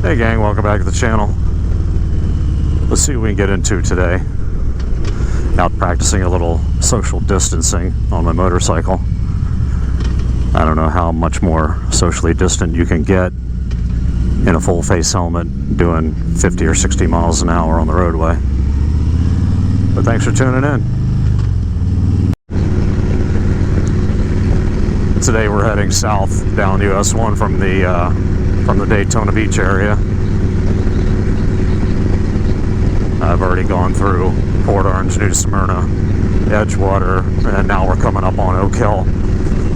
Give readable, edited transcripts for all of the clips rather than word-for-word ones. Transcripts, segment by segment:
Hey gang, welcome back to the channel. Let's see what we can get into today. Out practicing a little social distancing on my motorcycle. I don't know how much more socially distant you can get in a full face helmet doing 50 or 60 miles an hour on the roadway. But thanks for tuning in. Today we're heading south down US 1 from the Daytona Beach area. I've already gone through Port Orange, New Smyrna, Edgewater, and now we're coming up on Oak Hill.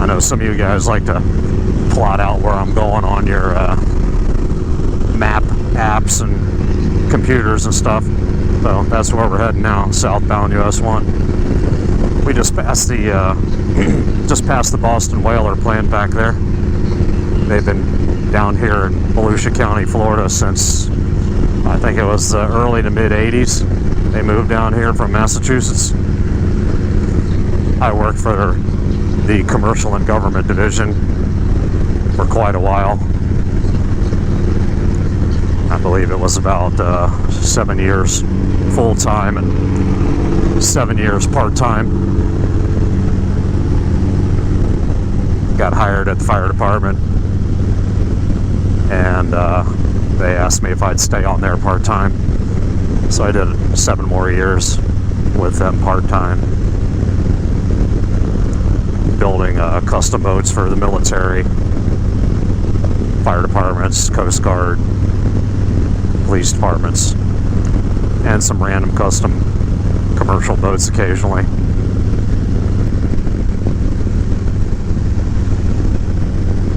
I know some of you guys like to plot out where I'm going on your map apps and computers and stuff. So that's where we're heading now, southbound US 1. We just passed the Boston Whaler plant back there. They've been down here in Volusia County, Florida since I think it was the early to mid 80s. They moved down here from Massachusetts. I worked for the commercial and government division for quite a while. I believe it was about 7 years full-time and 7 years part-time. Got hired at the fire department, and they asked me if I'd stay on there part-time. So I did 7 more years with them part-time, building custom boats for the military, fire departments, Coast Guard, police departments, and some random custom commercial boats occasionally.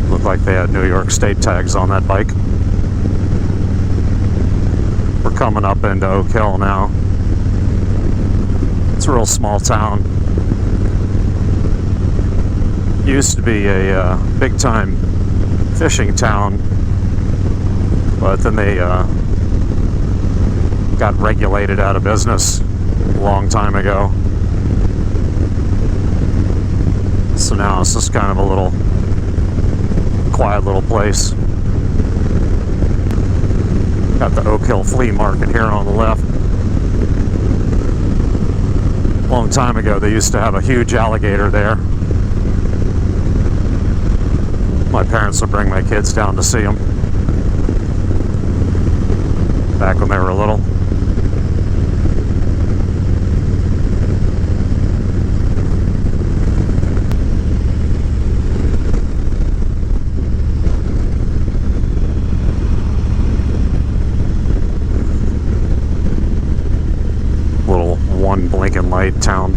Looked like they had New York State tags on that bike. We're coming up into Oak Hill now. It's a real small town. Used to be a big-time fishing town, but then they got regulated out of business a long time ago. So now it's just kind of a little quiet little place. Got the Oak Hill Flea Market here on the left. A long time ago they used to have a huge alligator there. My parents would bring my kids down to see them back when they were little. Blinking light town.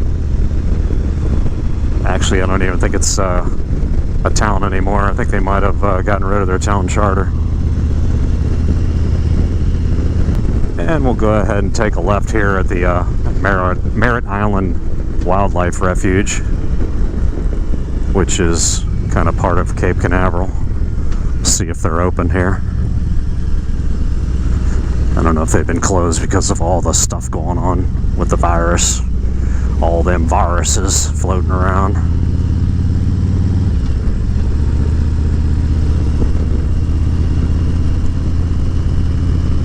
Actually, I don't even think it's a town anymore. I think they might have gotten rid of their town charter. And we'll go ahead and take a left here at the Merritt Island Wildlife Refuge, which is kind of part of Cape Canaveral. See if they're open here. I don't know if they've been closed because of all the stuff going on with the virus. All them viruses floating around.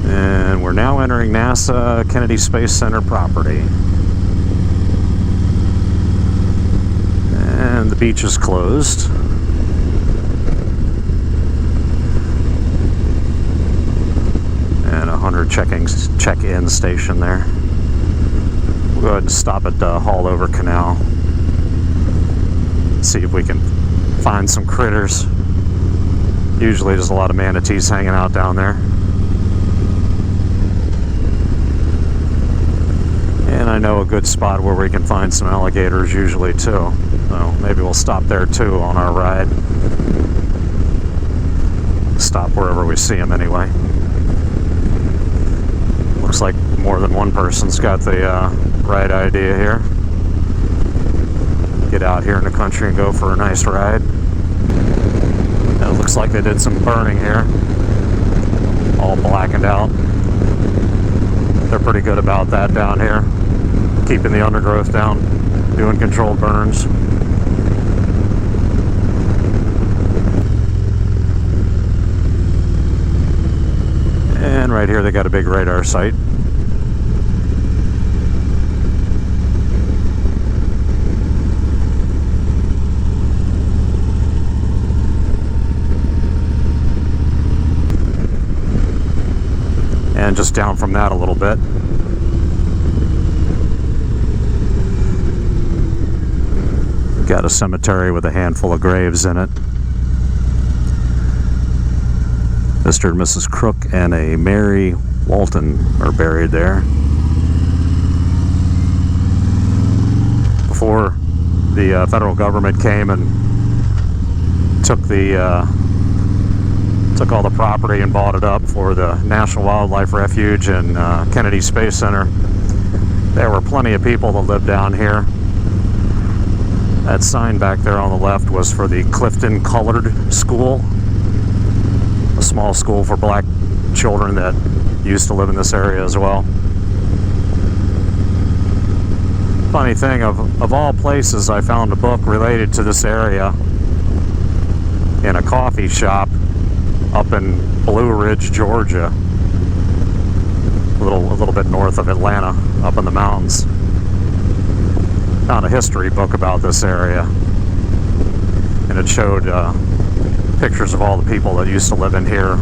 And we're now entering NASA Kennedy Space Center property. And the beach is closed. And a 100 check-in station there. We'll go ahead and stop at Hallover Canal. See if we can find some critters. Usually there's a lot of manatees hanging out down there. And I know a good spot where we can find some alligators usually too. So maybe we'll stop there too on our ride. Stop wherever we see them anyway. Looks like more than one person's got the right idea here. Get out here in the country and go for a nice ride. And it looks like they did some burning here. All blackened out. They're pretty good about that down here. Keeping the undergrowth down. Doing controlled burns. here they got a big radar site. And just down from that a little bit, got a cemetery with a handful of graves in it. Mr. and Mrs. Crook and a Mary Walton are buried there. Before the federal government came and took all the property and bought it up for the National Wildlife Refuge and Kennedy Space Center, there were plenty of people that lived down here. That sign back there on the left was for the Clifton Colored School, a small school for black children that used to live in this area as well. Funny thing, of all places, I found a book related to this area in a coffee shop up in Blue Ridge, Georgia, a little bit north of Atlanta, up in the mountains. Found a history book about this area, and it showed pictures of all the people that used to live in here,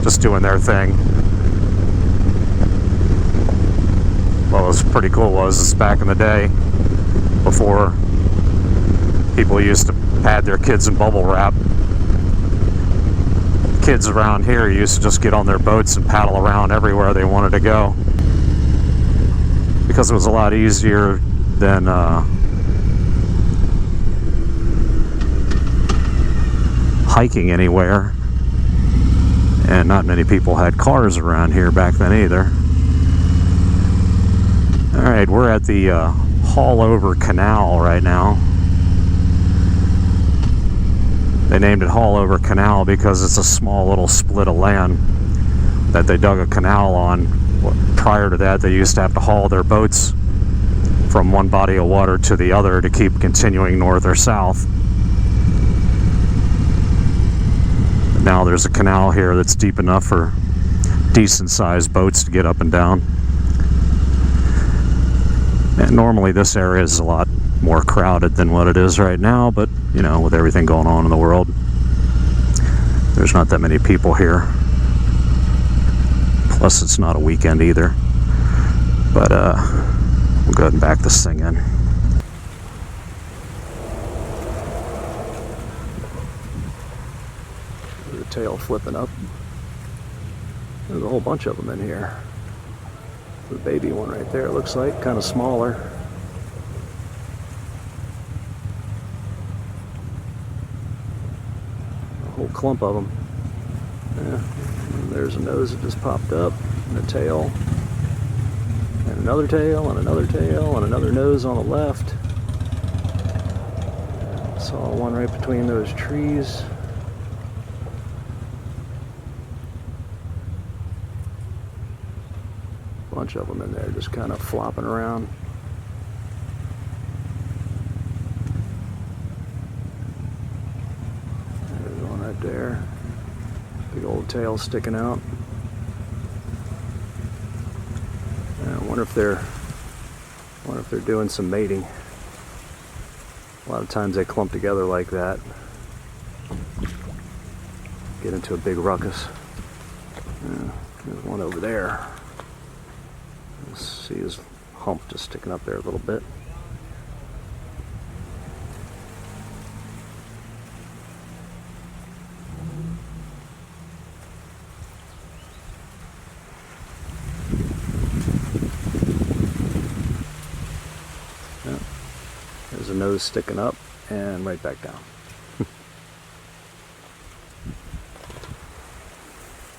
just doing their thing. What was pretty cool was back in the day, before people used to pad their kids in bubble wrap, kids around here used to just get on their boats and paddle around everywhere they wanted to go, because it was a lot easier than hiking anywhere, and not many people had cars around here back then either. Alright, we're at the Haulover Canal right now. They named it Haulover Canal because it's a small little split of land that they dug a canal on. Prior to that, they used to have to haul their boats from one body of water to the other to keep continuing north or south. Now there's a canal here that's deep enough for decent sized boats to get up and down. And normally this area is a lot more crowded than what it is right now, but you know, with everything going on in the world, there's not that many people here. Plus it's not a weekend either. But we'll go ahead and back this thing in. The tail flipping up. There's a whole bunch of them in here. The baby one right there, it looks like, kind of smaller. A whole clump of them. Yeah. And there's a nose that just popped up, and a tail. And another tail, and another tail, and another nose on the left. Saw one right between those trees. Bunch of them in there just kind of flopping around. There's one right there. Big old tail sticking out. I wonder if they're doing some mating. A lot of times they clump together like that. Get into a big ruckus. There's one over there. Let's see his hump just sticking up there a little bit. Yeah. There's a nose sticking up and right back down.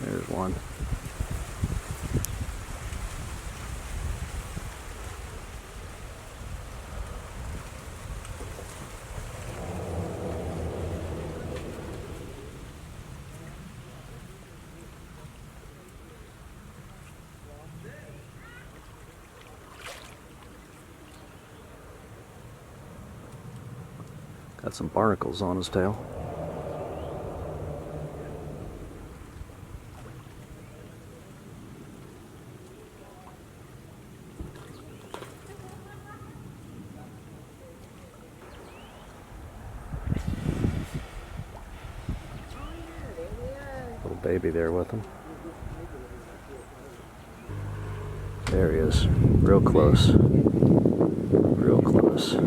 There's one. Got some barnacles on his tail. baby there with him. There he is, real close. Real close. Up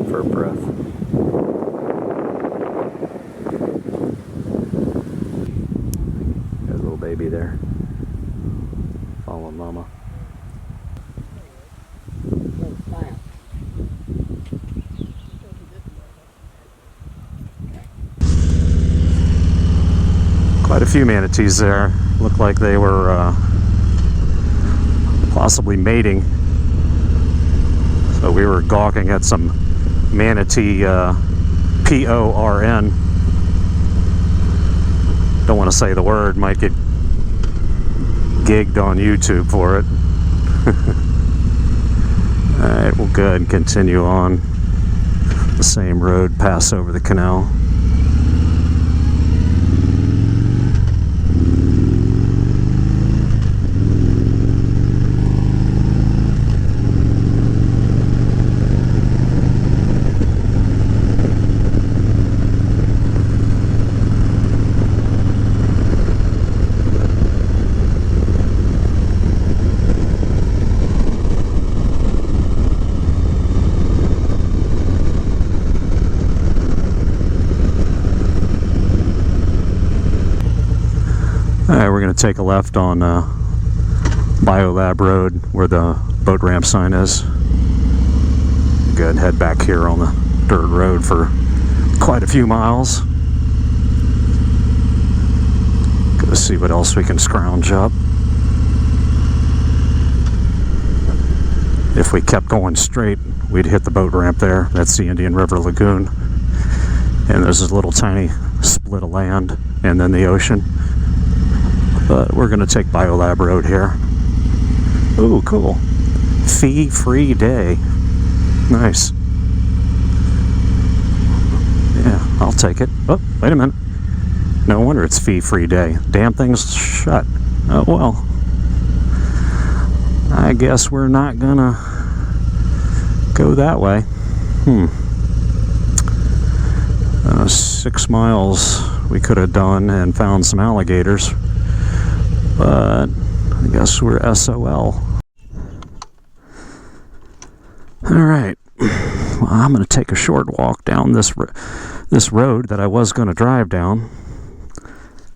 for a breath. Got a little baby there. Following mama. Quite a few manatees there. Looked like they were possibly mating. So we were gawking at some manatee PORN. Don't want to say the word, might get gigged on YouTube for it. Alright, we'll go ahead and continue on the same road, pass over the canal. Alright, we're going to take a left on Biolab Road where the boat ramp sign is. Go ahead and head back here on the dirt road for quite a few miles. Go see what else we can scrounge up. If we kept going straight, we'd hit the boat ramp there. That's the Indian River Lagoon. And there's this little tiny split of land and then the ocean. But we're going to take Biolab Road here. Ooh, cool. Fee-free day. Nice. Yeah, I'll take it. Oh, wait a minute. No wonder it's fee-free day. Damn thing's shut. Oh, well. I guess we're not going to go that way. 6 miles we could have done and found some alligators. But I guess we're SOL. Alright, well, I'm going to take a short walk down this road that I was going to drive down.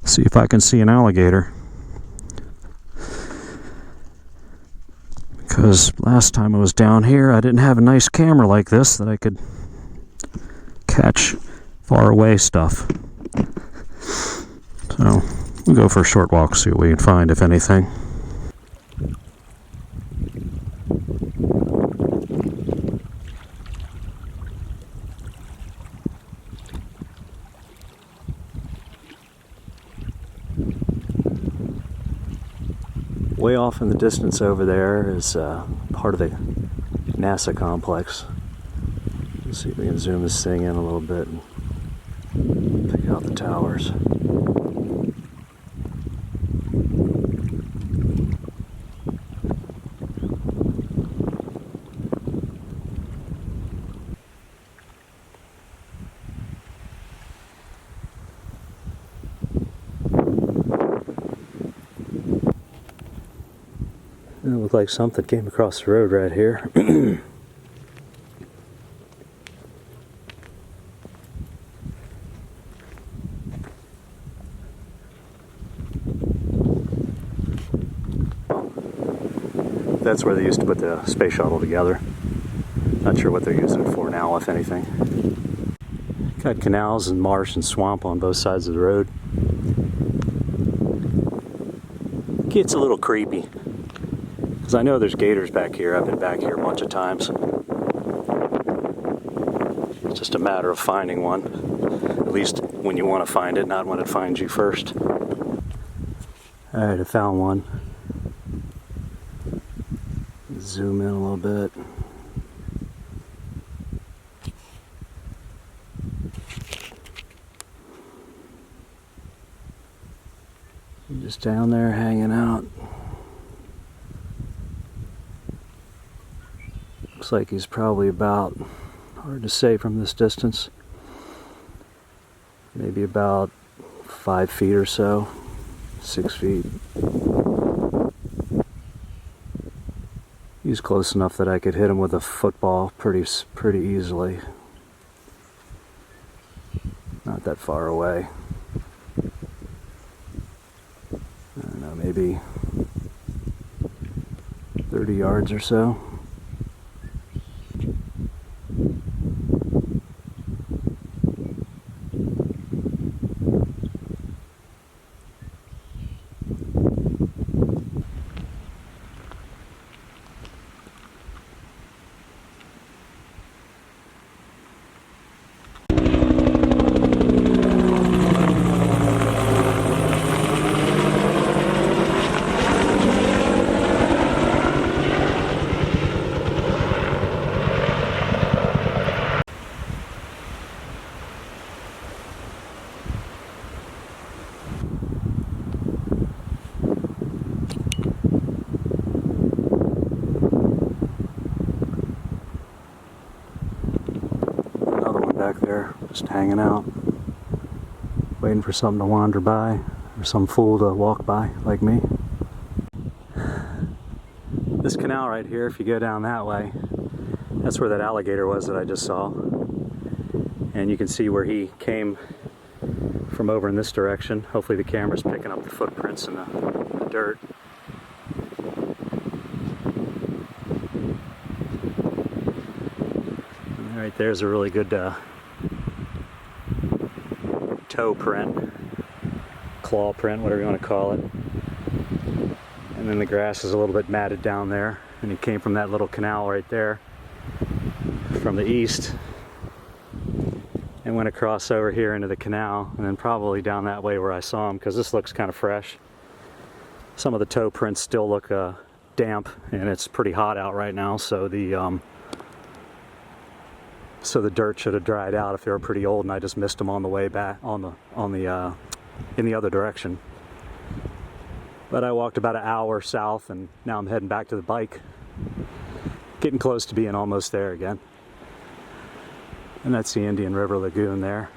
See if I can see an alligator. Because last time I was down here, I didn't have a nice camera like this that I could catch far away stuff. So we'll go for a short walk, see what we can find, if anything. Way off in the distance over there is part of the NASA complex. Let's see if we can zoom this thing in a little bit and pick out the towers. It looked like something came across the road right here. That's where they used to put the space shuttle together. Not sure what they're using it for now, if anything. Got canals and marsh and swamp on both sides of the road. Gets a little creepy. Because I know there's gators back here. I've been back here a bunch of times. It's just a matter of finding one. At least when you want to find it, not when it finds you first. Alright, I found one. Zoom in a little bit. Just down there hanging out. Looks like he's probably about Hard to say from this distance. Maybe about 5 feet or so, 6 feet. He's close enough that I could hit him with a football pretty easily. Not that far away. I don't know, maybe 30 yards or so. Back there, just hanging out, waiting for something to wander by, or some fool to walk by, like me. This canal right here, if you go down that way, that's where that alligator was that I just saw. And you can see where he came from over in this direction. Hopefully the camera's picking up the footprints in the dirt. And right there's a really good toe print, claw print, whatever you want to call it. And then the grass is a little bit matted down there, and he came from that little canal right there from the east and went across over here into the canal, and then probably down that way where I saw him, because this looks kind of fresh. Some of the toe prints still look damp, and it's pretty hot out right now, so the dirt should have dried out if they were pretty old, and I just missed them on the way back in the other direction. But I walked about an hour south, and now I'm heading back to the bike, getting close to being almost there again. And that's the Indian River Lagoon there.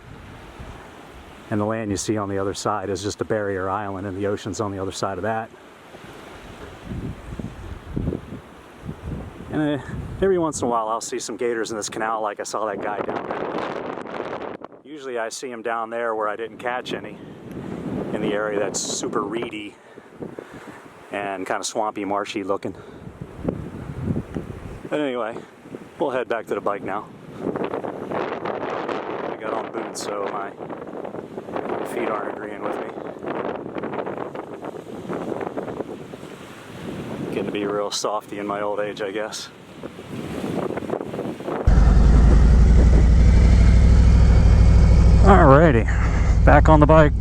And the land you see on the other side is just a barrier island, and the ocean's on the other side of that. And every once in a while I'll see some gators in this canal, like I saw that guy down there. Usually I see them down there where I didn't catch any, in the area that's super reedy and kind of swampy, marshy looking. But anyway, we'll head back to the bike now. I got on boots, so my feet aren't agreeing with me. Getting to be real softy in my old age, I guess. Alrighty, back on the bike.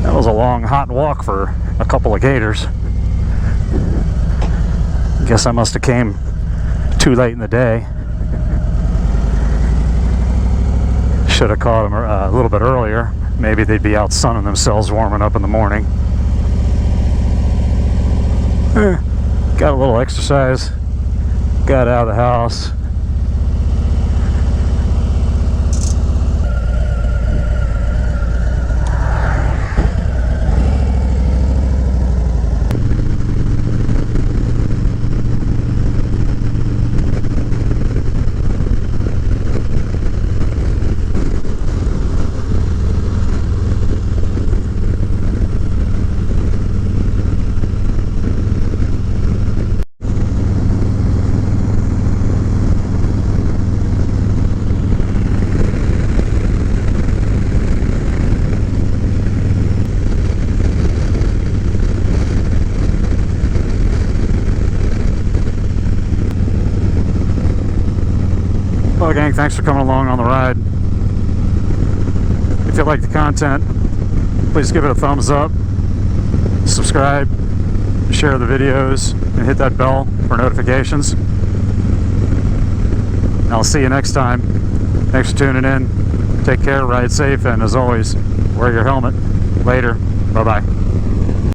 That was a long, hot walk for a couple of gators. Guess I must have came too late in the day. Should have caught them a little bit earlier. Maybe they'd be out sunning themselves, warming up in the morning. Got a little exercise. Got out of the house. Well, gang, thanks for coming along on the ride. If you like the content, please give it a thumbs up, subscribe, share the videos, and hit that bell for notifications. And I'll see you next time. Thanks for tuning in. Take care, ride safe, and as always, wear your helmet. Later. Bye-bye.